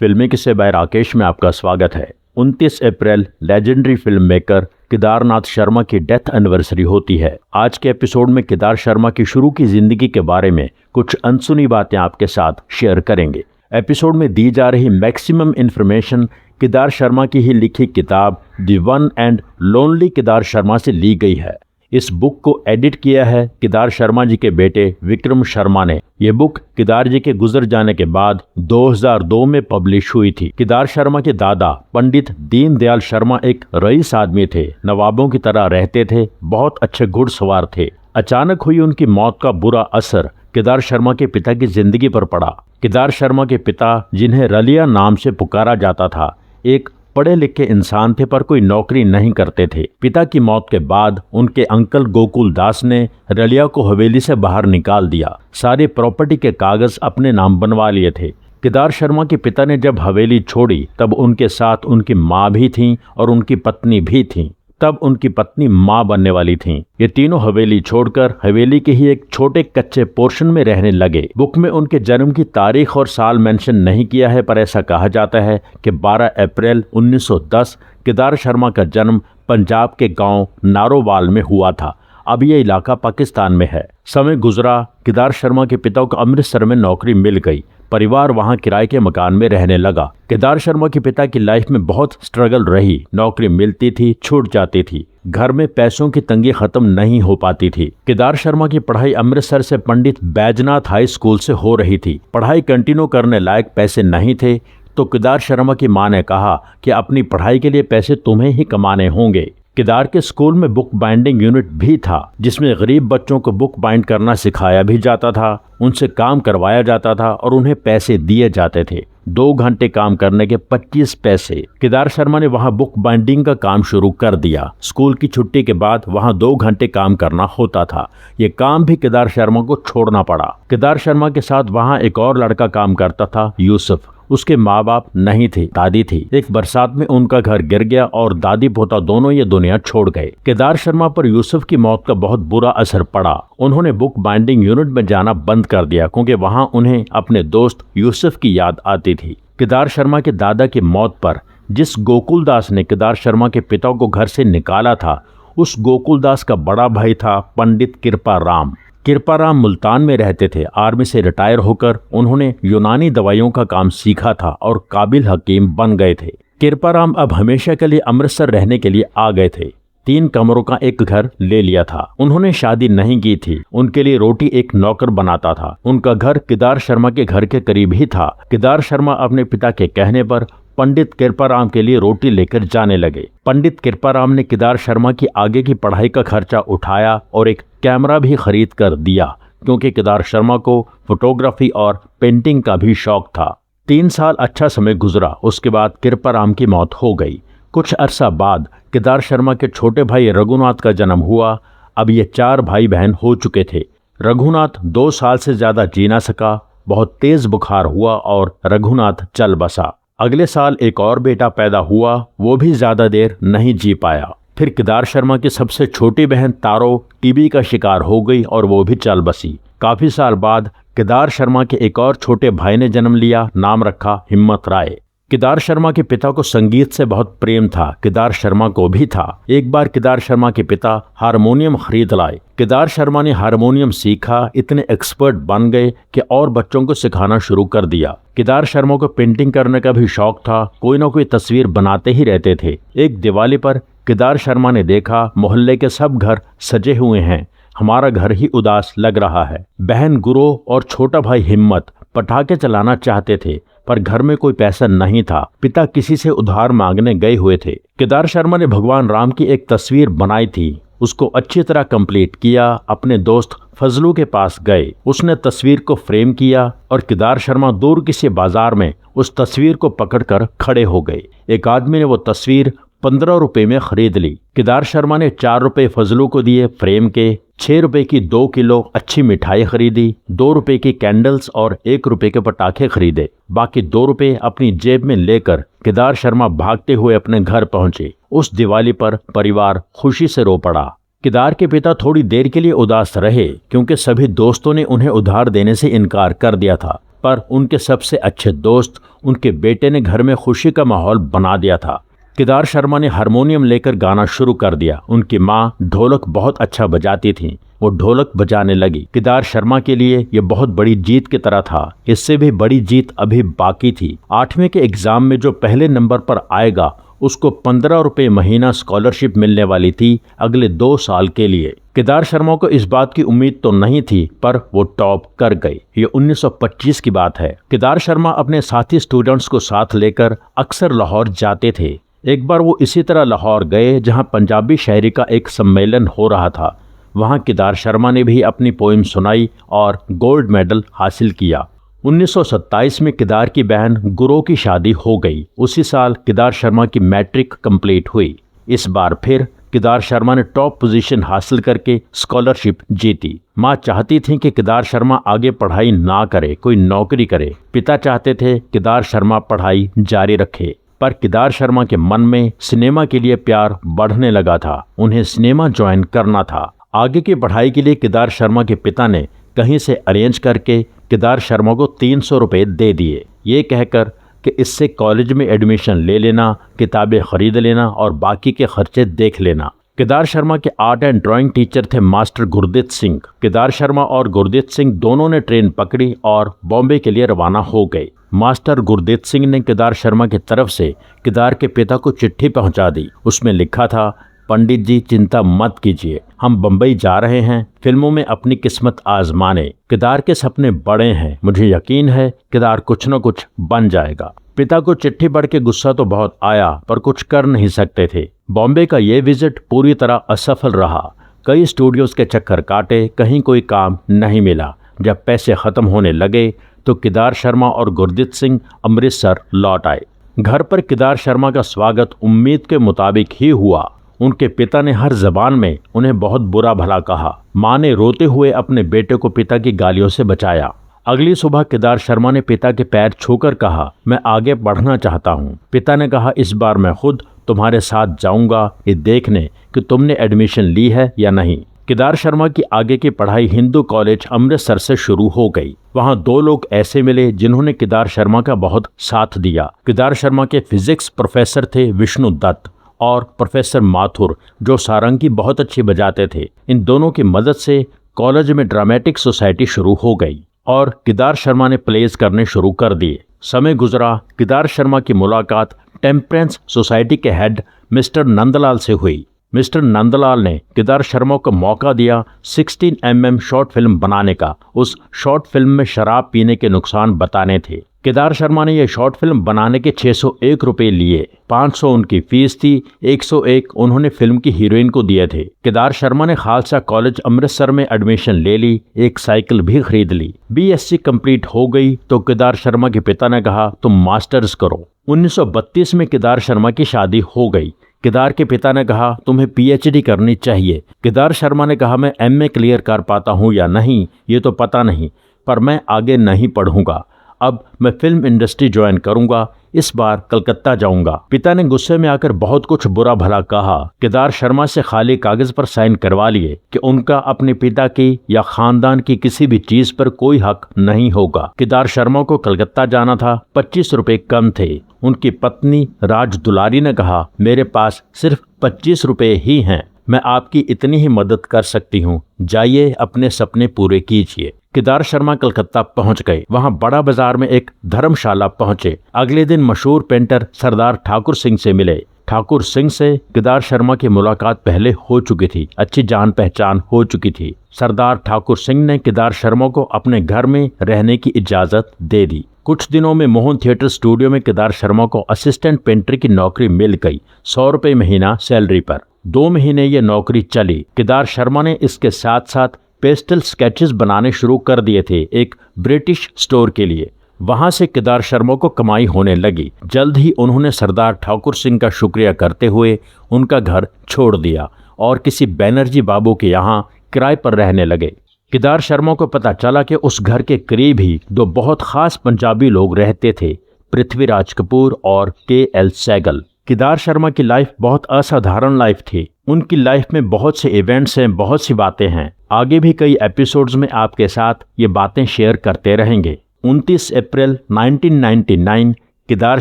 फिल्मी किस्से बाय राकेश में आपका स्वागत है। 29 अप्रैल legendary film maker Kedarnath Sharma की डेथ एनिवर्सरी होती है। आज के एपिसोड में केदार शर्मा की शुरू की जिंदगी के बारे में कुछ अनसुनी बातें आपके साथ शेयर करेंगे। एपिसोड में दी जा रही मैक्सिमम इंफॉर्मेशन केदार शर्मा की ही लिखी किताब the one and lonely Kedar Sharma से ली गई है। इस बुक को एडिट किया है केदार शर्मा जी के बेटे विक्रम शर्मा ने। यह बुक केदार जी के गुजर जाने के बाद 2002 में पब्लिश हुई थी। केदार शर्मा के दादा पंडित दीनदयाल शर्मा एक रईस आदमी थे, नवाबों की तरह रहते थे, बहुत अच्छे घुड़सवार थे। अचानक हुई उनकी मौत का बुरा असर केदार शर्मा के पिता की जिंदगी पर पड़ा। केदार शर्मा के पिता, जिन्हें रलिया नाम से पुकारा जाता था, एक पढ़े लिखे इंसान थे पर कोई नौकरी नहीं करते थे। पिता की मौत के बाद उनके अंकल गोकुल दास ने रलिया को हवेली से बाहर निकाल दिया। सारी प्रॉपर्टी के कागज अपने नाम बनवा लिए थे। केदार शर्मा के पिता ने जब हवेली छोड़ी तब उनके साथ उनकी माँ भी थी और उनकी पत्नी भी थी। तब उनकी पत्नी माँ बनने वाली थीं। ये तीनों हवेली छोड़कर हवेली के ही एक छोटे कच्चे पोर्शन में रहने लगे। बुक में उनके जन्म की तारीख और साल मेंशन नहीं किया है, पर ऐसा कहा जाता है कि 12 अप्रैल 1910 केदार शर्मा का जन्म पंजाब के गांव नारोवाल में हुआ था। अब यह इलाका पाकिस्तान में है। समय गुजरा, केदार शर्मा के पिता को अमृतसर में नौकरी मिल गई। परिवार वहां किराए के मकान में रहने लगा। केदार शर्मा के पिता की लाइफ में बहुत स्ट्रगल रही। नौकरी मिलती थी, छूट जाती थी। घर में पैसों की तंगी खत्म नहीं हो पाती थी। केदार शर्मा की पढ़ाई अमृतसर से पंडित बैजनाथ हाई स्कूल से हो रही थी। पढ़ाई कंटिन्यू करने लायक पैसे नहीं थे, तो केदार शर्मा की मां ने कहा कि अपनी पढ़ाई के लिए पैसे तुम्हें ही कमाने होंगे। केदार के स्कूल में बुक बाइंडिंग यूनिट भी था, जिसमें गरीब बच्चों को बुक बाइंड करना सिखाया भी जाता था, उनसे काम करवाया जाता था और उन्हें पैसे दिए जाते थे। 2 घंटे काम करने के 25 पैसे। केदार शर्मा ने वहां बुक बाइंडिंग का काम शुरू कर दिया। स्कूल की छुट्टी के बाद वहां 2 घंटे काम करना होता था। ये काम भी केदार शर्मा को छोड़ना पड़ा। केदार शर्मा के साथ वहां एक और लड़का काम करता था, यूसुफ। उसके माँ बाप नहीं थे, दादी थी। एक बरसात में उनका घर गिर गया और दादी पोता दोनों ये दुनिया छोड़ गए। केदार शर्मा पर यूसुफ की मौत का बहुत बुरा असर पड़ा। उन्होंने बुक बाइंडिंग यूनिट में जाना बंद कर दिया, क्योंकि वहां उन्हें अपने दोस्त यूसुफ की याद आती थी। केदार शर्मा के दादा की मौत पर जिस गोकुल दास ने केदार शर्मा के पिता को घर से निकाला था, उस गोकुल दास का बड़ा भाई था पंडित कृपा राम। कृपा राम मुल्तान में रहते थे। आर्मी से रिटायर होकर उन्होंने यूनानी दवाइयों का काम सीखा था और काबिल हकीम बन गए थे। कृपा राम अब हमेशा के लिए अमृतसर रहने के लिए आ गए थे। 3 कमरों का एक घर ले लिया था। उन्होंने शादी नहीं की थी। उनके लिए रोटी एक नौकर बनाता था। उनका घर केदार शर्मा के घर के करीब ही था। केदार शर्मा अपने पिता के कहने पर पंडित कृपाराम के लिए रोटी लेकर जाने लगे। पंडित कृपाराम ने केदार शर्मा की आगे की पढ़ाई का खर्चा उठाया और एक कैमरा भी खरीद कर दिया, क्योंकि केदार शर्मा को फोटोग्राफी और पेंटिंग का भी शौक था। 3 साल अच्छा समय गुजरा। उसके बाद कृपाराम की मौत हो गई। कुछ अरसा बाद केदार शर्मा के छोटे भाई रघुनाथ का जन्म हुआ। अब ये 4 भाई बहन हो चुके थे। रघुनाथ 2 साल से ज्यादा जी ना सका। बहुत तेज बुखार हुआ और रघुनाथ चल बसा। अगले साल एक और बेटा पैदा हुआ, वो भी ज्यादा देर नहीं जी पाया। फिर केदार शर्मा की सबसे छोटी बहन तारो टीबी का शिकार हो गई और वो भी चल बसी। काफी साल बाद केदार शर्मा के एक और छोटे भाई ने जन्म लिया। नाम रखा हिम्मत राय। केदार शर्मा के पिता को संगीत से बहुत प्रेम था। केदार शर्मा को भी था। एक बार केदार शर्मा के पिता हारमोनियम खरीद लाए। केदार शर्मा ने हारमोनियम सीखा, इतने एक्सपर्ट बन गए कि और बच्चों को सिखाना शुरू कर दिया। केदार शर्मा को पेंटिंग करने का भी शौक था। कोई ना कोई तस्वीर बनाते ही रहते थे। एक दिवाली पर केदार शर्मा ने देखा मोहल्ले के सब घर सजे हुए हैं, हमारा घर ही उदास लग रहा है। बहन गुरो और छोटा भाई हिम्मत पटाखे चलाना चाहते थे, पर घर में कोई पैसा नहीं था। पिता किसी से उधार मांगने गए हुए थे। केदार शर्मा ने भगवान राम की एक तस्वीर बनाई थी, उसको अच्छी तरह कंप्लीट किया। अपने दोस्त फजलू के पास गए। उसने तस्वीर को फ्रेम किया और केदार शर्मा दूर किसी बाजार में उस तस्वीर को पकड़कर खड़े हो गए। एक आदमी ने वो तस्वीर 15 रुपए में खरीद ली। केदार शर्मा ने 4 रुपए फजलू को दिए फ्रेम के। 6 रुपए की 2 किलो अच्छी मिठाई खरीदी। 2 रुपए की कैंडल्स और 1 रुपए के पटाखे खरीदे। बाकी 2 रुपए अपनी जेब में लेकर केदार शर्मा भागते हुए अपने घर पहुंचे। उस दिवाली पर परिवार खुशी से रो पड़ा। केदार के पिता थोड़ी देर के लिए उदास रहे, क्योंकि सभी दोस्तों ने उन्हें उधार देने से इनकार कर दिया था। पर उनके सबसे अच्छे दोस्त उनके बेटे ने घर में खुशी का माहौल बना दिया था। केदार शर्मा ने हारमोनियम लेकर गाना शुरू कर दिया। उनकी माँ ढोलक बहुत अच्छा बजाती थी, वो ढोलक बजाने लगी। केदार शर्मा के लिए ये बहुत बड़ी जीत की तरह था। इससे भी बड़ी जीत अभी बाकी थी। 8वीं के एग्जाम में जो पहले नंबर पर आएगा उसको 15 रुपये महीना स्कॉलरशिप मिलने वाली थी अगले 2 साल के लिए। केदार शर्मा को इस बात की उम्मीद तो नहीं थी, पर वो टॉप कर गए। ये 1925 की बात है। केदार शर्मा अपने साथी स्टूडेंट्स को साथ लेकर अक्सर लाहौर जाते थे। एक बार वो इसी तरह लाहौर गए जहां पंजाबी शायरी का एक सम्मेलन हो रहा था। वहां केदार शर्मा ने भी अपनी पोइम सुनाई और गोल्ड मेडल हासिल किया। 1927 में केदार की बहन गुरो की शादी हो गई। उसी साल केदार शर्मा की मैट्रिक कंप्लीट हुई। इस बार फिर केदार शर्मा ने टॉप पोजीशन हासिल करके स्कॉलरशिप जीती। माँ चाहती थी कि केदार शर्मा आगे पढ़ाई ना करे, कोई नौकरी करे। पिता चाहते थे केदार शर्मा पढ़ाई जारी रखे, पर केदार शर्मा के मन में सिनेमा के लिए प्यार बढ़ने लगा था। उन्हें सिनेमा ज्वाइन करना था। आगे की पढ़ाई के लिए केदार शर्मा के पिता ने कहीं से अरेंज करके केदार शर्मा को 300 रुपये दे दिए, ये कहकर कि इससे कॉलेज में एडमिशन ले लेना, किताबें खरीद लेना और बाकी के खर्चे देख लेना। केदार शर्मा के आर्ट एंड ड्राइंग टीचर थे मास्टर गुरदीत सिंह। केदार शर्मा और गुरदीत सिंह दोनों ने ट्रेन पकड़ी और बॉम्बे के लिए रवाना हो गए। मास्टर गुरदीत सिंह ने केदार शर्मा की तरफ से केदार के पिता को चिट्ठी पहुंचा दी। उसमें लिखा था, पंडित जी चिंता मत कीजिए, हम बम्बई जा रहे हैं फिल्मों में अपनी किस्मत आजमाने। केदार के सपने बड़े हैं, मुझे यकीन है केदार कुछ न कुछ बन जाएगा। पिता को चिट्ठी पढ़ के गुस्सा तो बहुत आया, पर कुछ कर नहीं सकते थे। बॉम्बे का ये विजिट पूरी तरह असफल रहा। कई स्टूडियोज के चक्कर काटे, कहीं कोई काम नहीं मिला। जब पैसे खत्म होने लगे तो केदार शर्मा और गुरदीत सिंह अमृतसर लौट आए। घर पर केदार शर्मा का स्वागत उम्मीद के मुताबिक ही हुआ। उनके पिता ने हर जबान में उन्हें बहुत बुरा भला कहा। माँ ने रोते हुए अपने बेटे को पिता की गालियों से बचाया। अगली सुबह केदार शर्मा ने पिता के पैर छूकर कहा, मैं आगे बढ़ना चाहता हूँ। पिता ने कहा, इस बार मैं खुद तुम्हारे साथ जाऊंगा ये देखने कि तुमने एडमिशन ली है या नहीं। केदार शर्मा की आगे की पढ़ाई हिंदू कॉलेज अमृतसर से शुरू हो गई। वहाँ 2 लोग ऐसे मिले जिन्होंने केदार शर्मा का बहुत साथ दिया। केदार शर्मा के फिजिक्स प्रोफेसर थे विष्णु दत्त और प्रोफेसर माथुर, जो सारंगी बहुत अच्छी बजाते थे। इन दोनों की मदद से कॉलेज में ड्रामेटिक सोसाइटी शुरू हो गई और केदार शर्मा ने प्लेज करने शुरू कर दिए। समय गुजरा, केदार शर्मा की मुलाकात टेम्परेंस सोसाइटी के हेड मिस्टर नंदलाल से हुई। मिस्टर नंदलाल ने केदार शर्मा को मौका दिया 16 mm शॉर्ट फिल्म बनाने का। उस शॉर्ट फिल्म में शराब पीने के नुकसान बताने थे। केदार शर्मा ने यह शॉर्ट फिल्म बनाने के 601 रुपये लिए। 500 उनकी फीस थी, 101 उन्होंने फिल्म की हीरोइन को दिए थे। केदार शर्मा ने खालसा कॉलेज अमृतसर में एडमिशन ले ली, एक साइकिल भी खरीद ली। BSc कंप्लीट हो गई तो केदार शर्मा के पिता ने कहा, तुम मास्टर्स करो। 1932 में केदार शर्मा की शादी हो गई। केदार के पिता ने कहा, तुम्हें PhD करनी चाहिए। केदार शर्मा ने कहा, मैं MA क्लियर कर पाता हूँ या नहीं ये तो पता नहीं, पर मैं आगे नहीं पढ़ूंगा। अब मैं फिल्म इंडस्ट्री ज्वाइन करूंगा, इस बार कलकत्ता जाऊंगा। पिता ने गुस्से में आकर बहुत कुछ बुरा भला कहा। केदार शर्मा से खाली कागज पर साइन करवा लिए कि उनका अपने पिता की या खानदान की किसी भी चीज पर कोई हक नहीं होगा। केदार शर्मा को कलकत्ता जाना था, 25 रुपए कम थे। उनकी पत्नी राज दुलारी ने कहा, मेरे पास सिर्फ 25 रुपए ही हैं, मैं आपकी इतनी ही मदद कर सकती हूँ, जाइए अपने सपने पूरे कीजिए। केदार शर्मा कलकत्ता पहुंच गए। वहां बड़ा बाजार में एक धर्मशाला पहुंचे। अगले दिन मशहूर पेंटर सरदार ठाकुर सिंह से मिले। ठाकुर सिंह से केदार शर्मा की मुलाकात पहले हो चुकी थी, अच्छी जान पहचान हो चुकी थी। सरदार ठाकुर सिंह ने केदार शर्मा को अपने घर में रहने की इजाजत दे दी। कुछ दिनों में मोहन थिएटर स्टूडियो में केदार शर्मा को असिस्टेंट पेंटर की नौकरी मिल गई, 100 रुपये महीना सैलरी पर। 2 महीने ये नौकरी चली। केदार शर्मा ने इसके साथ साथ पेस्टल स्केचेस बनाने शुरू कर दिए थे एक ब्रिटिश स्टोर के लिए। वहां से केदार शर्मा को कमाई होने लगी। जल्द ही उन्होंने सरदार ठाकुर सिंह का शुक्रिया करते हुए उनका घर छोड़ दिया और किसी बैनर्जी बाबू के यहाँ किराए पर रहने लगे। केदार शर्मा को पता चला कि उस घर के करीब ही 2 बहुत खास पंजाबी लोग रहते थे, पृथ्वीराज कपूर और KL सहगल। केदार शर्मा की लाइफ बहुत असाधारण लाइफ थी। उनकी लाइफ में बहुत से इवेंट्स हैं, बहुत सी बातें हैं। आगे भी कई एपिसोड्स में आपके साथ ये बातें शेयर करते रहेंगे। 29 अप्रैल 1999 केदार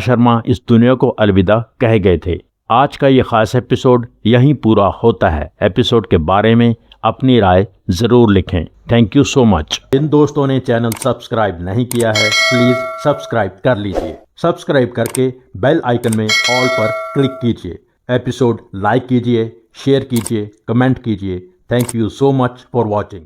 शर्मा इस दुनिया को अलविदा कह गए थे। आज का ये खास एपिसोड यहीं पूरा होता है। एपिसोड के बारे में अपनी राय जरूर लिखें। Thank you so much. जिन दोस्तों ने चैनल सब्सक्राइब नहीं किया है प्लीज सब्सक्राइब कर लीजिए। सब्सक्राइब करके बेल आइकन में ऑल पर क्लिक कीजिए। एपिसोड लाइक कीजिए, शेयर कीजिए, कमेंट कीजिए। Thank you so much for watching.